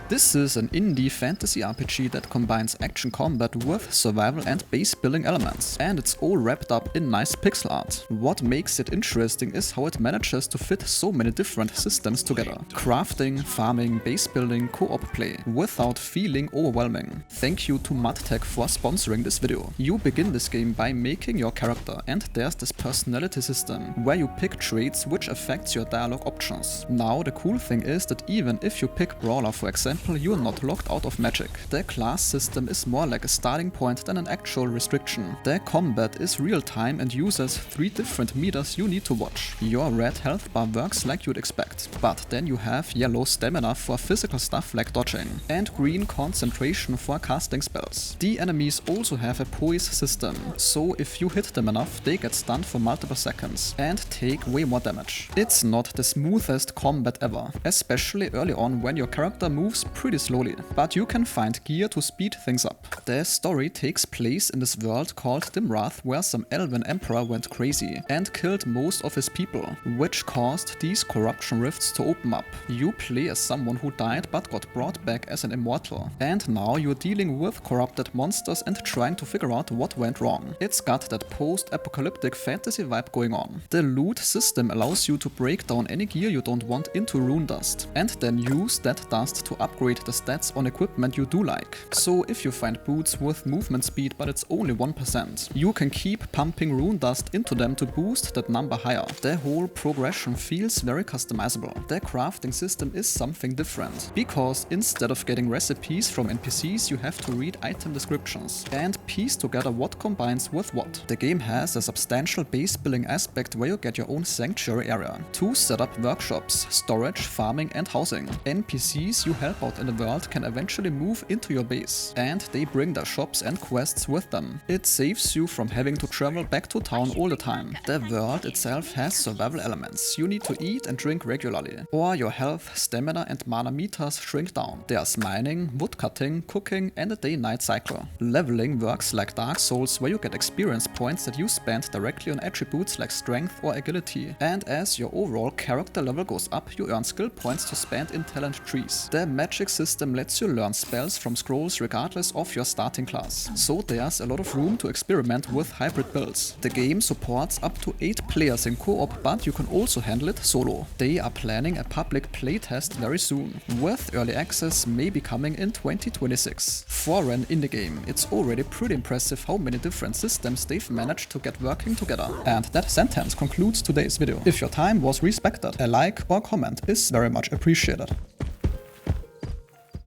This is an indie fantasy RPG that combines action combat with survival and base building elements, and it's all wrapped up in nice pixel art. What makes it interesting is how it manages to fit so many different systems together. Crafting, farming, base building, co-op play, without feeling overwhelming. Thank you to MudTech for sponsoring this video. You begin this game by making your character, and there's this personality system, where you pick traits which affects your dialogue options. Now the cool thing is that even if you pick Brawler for example, you're not locked out of magic. The class system is more like a starting point than an actual restriction. The combat is real time and uses 3 different meters you need to watch. Your red health bar works like you'd expect, but then you have yellow stamina for physical stuff like dodging, and green concentration for casting spells. The enemies also have a Poise system, so if you hit them enough, they get stunned for multiple seconds and take way more damage. It's not the smoothest combat ever, especially early on when your character moves pretty slowly, but you can find gear to speed things up. The story takes place in this world called Dimraeth, where some elven emperor went crazy and killed most of his people, which caused these corruption rifts to open up. You play as someone who died but got brought back as an immortal, and now you're dealing with corrupted monsters and trying to figure out what went wrong. It's got that post-apocalyptic fantasy vibe going on. The loot system allows you to break down any gear you don't want into Runedust, and then use that dust to upgrade the stats on equipment you do like. So if you find boots with movement speed but it's only 1%, you can keep pumping Runedust into them to boost that number higher. The whole progression feels very customizable. The crafting system is something different, because instead of getting recipes from NPCs, you have to read item descriptions and piece together what combines with what. The game has a substantial base building aspect where you get your own sanctuary area to set up workshops, storage, farming and housing. NPCs you help out in the world can eventually move into your base, and they bring their shops and quests with them. It saves you from having to travel back to town all the time. The world itself has survival elements. You need to eat and drink regularly, or your health, stamina and mana meters shrink down. There's mining, woodcutting, cooking and a day-night cycle. Leveling works like Dark Souls, where you get experience points that you spend directly on attributes like strength or agility, and as your overall character level goes up, you earn skill points to spend in talent trees. The magic system lets you learn spells from scrolls regardless of your starting class, so there's a lot of room to experiment with hybrid builds. The game supports up to 8 players in co-op, but you can also handle it solo. They are planning a public playtest very soon, with early access maybe coming in 2026. For an indie game, it's already pretty impressive how many different systems they've managed to get working together. And that sentence concludes today's video. If your time was respected, a like or comment is very much appreciated.